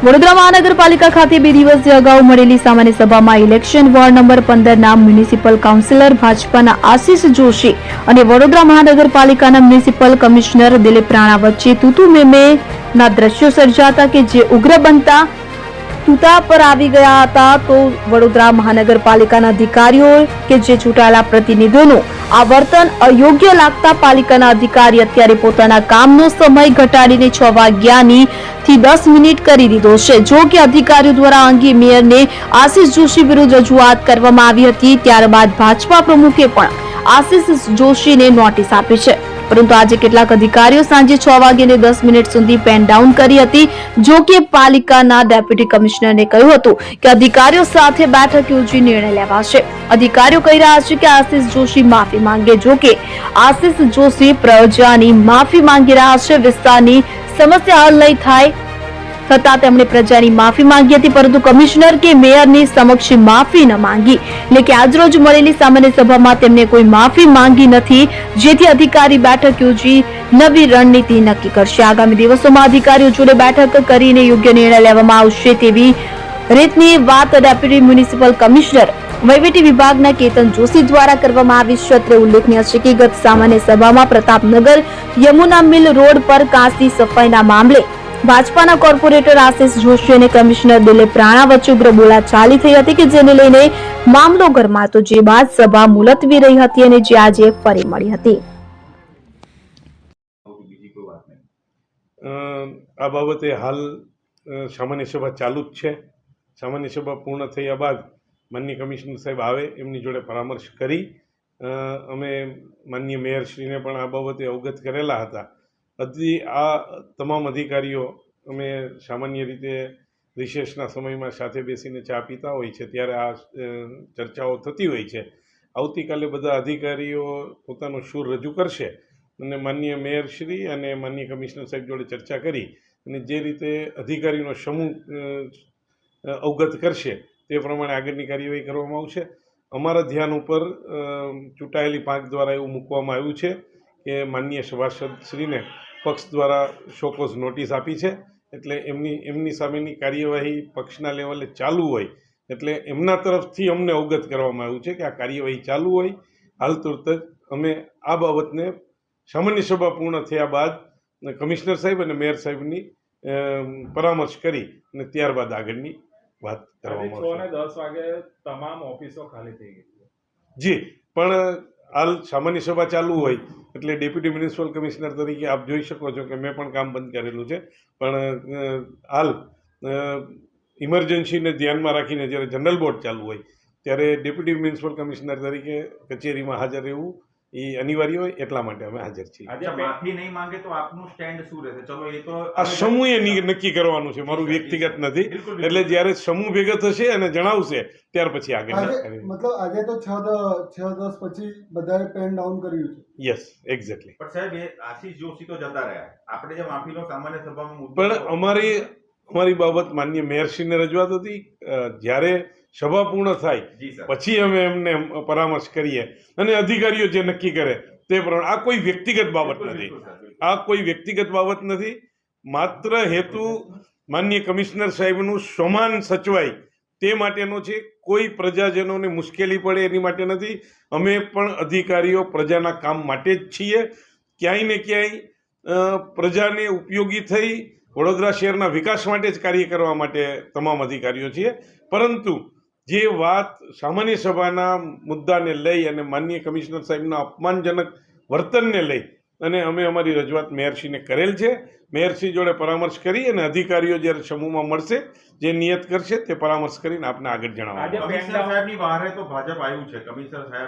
વડોદરા મહાનગરપાલિકા ખાતે 2 દિવસ અગાઉ મળેલી સામાન્ય સભામાં ઇલેક્શન વોર્ડ નંબર 15 ના મ્યુનિસિપલ કાઉન્સિલર ભાજપાના આશિષ જોશી અને વડોદરા મહાનગરપાલિકાના મ્યુનિસિપલ કમિશનર દિલીપ રાણા વચ્ચે તૂતુ મેમે ના દ્રશ્યો સર્જાતા કે જે ઉગ્ર બનતા તૂતા પર આવી ગયા હતા. તો વડોદરા મહાનગરપાલિકાના અધિકારીઓ કે જે ચૂંટાયેલા પ્રતિનિધિઓનું આ વર્તન અયોગ્ય લાગતા પાલિકાના અધિકારી અત્યારે પોતાના કામનો સમય ઘટાડીને 6 વાગ્યાની થી 10 મિનિટ કરી દીધો છે. જો કે અધિકારીઓ દ્વારા અંગે મેયરને આશિષ જોશી વિરુદ્ધ રજૂઆત કરવામાં આવી હતી. ત્યારબાદ ભાજપા પ્રમુખે પણ આશિષ જોશીને નોટિસ આપી છે. પરંતુ આજે કેટલાક અધિકારીઓ સાંજે 6 વાગ્યાને 10 મિનિટ સુધી પેન ડાઉન કરી હતી. જો કે પાલિકાના ડેપ્યુટી કમિશનરને કહ્યું હતું કે અધિકારીઓ સાથે બેઠક યોજી નિર્ણય લેવાશે. અધિકારીઓ કહી રહ્યા છે કે આશિષ જોશી માફી માંગે. જો કે આશિષ જોશી પ્રજાની માફી માંગી રહ્યા છે. વિસ્તારની સમસ્યા હલ નહીં થાય છતાં તેમણે પ્રજાની માફી માંગી હતી, પરંતુ કમિશનર કે મેયરની સમક્ષ માફી ન માંગી. એટલે કે આજરોજ મળેલી સામાન્ય સભામાં તેમને કોઈ માફી માંગી નથી, જેથી અધિકારી બેઠક યોજી નવી રણનીતિ નક્કી કરશે. આગામી દિવસોમાં અધિકારીઓ જોડે બેઠક કરીને યોગ્ય નિર્ણય લેવામાં આવશે તેવી રીતની વાત ડેપ્યુટી મ્યુનિસિપલ કમિશનર વહીવટી વિભાગના કેતન જોશી દ્વારા કરવામાં આવી છે. અત્રે ઉલ્લેખનીય છે કે ગત સામાન્ય સભામાં પ્રતાપનગર યમુના મિલ રોડ પર કાંસની સફાઈના મામલે ભાજપાના કોર્પોરેટર આશિષ જોશી અને કમિશનર દિલીપ રાણા વચ્ચે ઉગ્ર બોલાચાલી થઈ હતી, કે જેને લઈને મામલો ગરમાતો, જે બાદ સભા મુલતવી રહી હતી અને જે આજે ફરી મળી હતી. આ બાબતે હાલ સામાન્ય સભા ચાલુ જ છે. સામાન્ય સભા પૂર્ણ થયા બાદ માનનીય કમિશનર સાહેબ આવે એમની જોડે પરામર્શ કરી અમે માનનીય મેયરશ્રીને પણ આ બાબતે અવગત કરેલા હતા. આ તમામ અધિકારીઓ અમે સામાન્ય રીતે રિસેસના સમયમાં સાથે બેસીને ચા પીતા હોય છે, ત્યારે આ ચર્ચાઓ થતી હોય છે. આવતીકાલે બધા અધિકારીઓ પોતાનો સૂર રજૂ કરશે અને માનનીય મેયરશ્રી અને માનનીય કમિશનર સાહેબ જોડે ચર્ચા કરી અને જે રીતે અધિકારીનો સમૂહ અવગત કરશે તે પ્રમાણે આગળની કાર્યવાહી કરવામાં આવશે. અમારા ધ્યાન ઉપર ચૂંટાયેલી પાંખ દ્વારા એવું મૂકવામાં આવ્યું છે કે માનનીય સભાસદશ્રીને પક્ષ દ્વારા શોકોઝ નોટિસ આપી છે, એટલે એમની સામેની કાર્યવાહી પક્ષના લેવલે ચાલુ હોય, એટલે એમના તરફથી અમને અવગત કરવામાં આવ્યું છે કે આ કાર્યવાહી ચાલુ હોય. હાલ તુરત જ અમે આ બાબતને સામાન્ય સભા પૂર્ણ થયા બાદ કમિશનર સાહેબ અને મેયર સાહેબની પરામર્શ કરી અને ત્યારબાદ આગળની વાત કરવામાં આવશે. 10 વાગે તમામ ઓફિસો ખાલી થઈ ગઈ. જી, પણ હાલ સામાન્ય સભા ચાલુ હોય એટલે ડેપ્યુટી મ્યુનિસિપલ કમિશનર તરીકે આપ જોઈ શકો છો કે મેં પણ કામ બંધ કરેલું છે. પણ હાલ ઇમરજન્સીને ધ્યાનમાં રાખીને જ્યારે જનરલ બોર્ડ ચાલુ હોય ત્યારે ડેપ્યુટી મ્યુનિસિપલ કમિશનર તરીકે કચેરીમાં હાજર રહેવું એ અનિવાર્ય હોય, એટલા માટે અમે હાજર છીએ. આજે માફી નહીં માંગે તો આપનું સ્ટેન્ડ શું રહેશે? ચલો એ તો આ સમૂહે નક્કી કરવાનું છે, મારું વ્યક્તિગત નથી. એટલે જ્યારે સમૂહ ભેગો થશે અને જણાવશે ત્યાર પછી આગળ મતલબ આજે તો 6-10 પછી બધાએ પેન ડાઉન કર્યું છે. Yes, exactly. પણ સાહેબ એ આશિષ જોશી તો જતા રહ્યા. આપણે જે માફીનો સામાન્ય સભામાં પણ અમારી બાબત માનનીય મેયરશ્રીને રજૂઆત હતી. જ્યારે સભા પૂર્ણ થાય પછી અમે એમને પરામર્શ કરીએ અને અધિકારીઓ જે નક્કી કરે તે પ્રમાણે. આ કોઈ વ્યક્તિગત બાબત નથી, આ કોઈ વ્યક્તિગત બાબત નથી. માત્ર હેતુ માનનીય કમિશનર સાહેબનું સન્માન સચવાય તે માટેનો છે. કોઈ પ્રજાજનોને મુશ્કેલી પડે એની માટે નથી. અમે પણ અધિકારીઓ પ્રજાના કામ માટે જ છીએ. ક્યાંય ને ક્યાંય પ્રજાને ઉપયોગી થઈ વડોદરા શહેરના વિકાસ માટે જ કાર્ય કરવા માટે તમામ અધિકારીઓ છીએ. પરંતુ જે વાત સામાન્ય સભાના મુદ્દાને લઈ અને માનનીય કમિશનર સાહેબના અપમાનજનક વર્તનને લઈ અને અમે અમારી રજૂઆત મેયરશ્રીને કરેલ છે. મેયરશ્રી જોડે પરામર્શ કરી અને અધિકારીઓ જ્યારે સમૂહમાં મળશે જે નિયત કરશે તે પરામર્શ કરીને આપને આગળ જણાવવામાં. કમિશનર સાહેબની બહાર તો ભાજપ આવ્યું છે. કમિશનર સાહેબ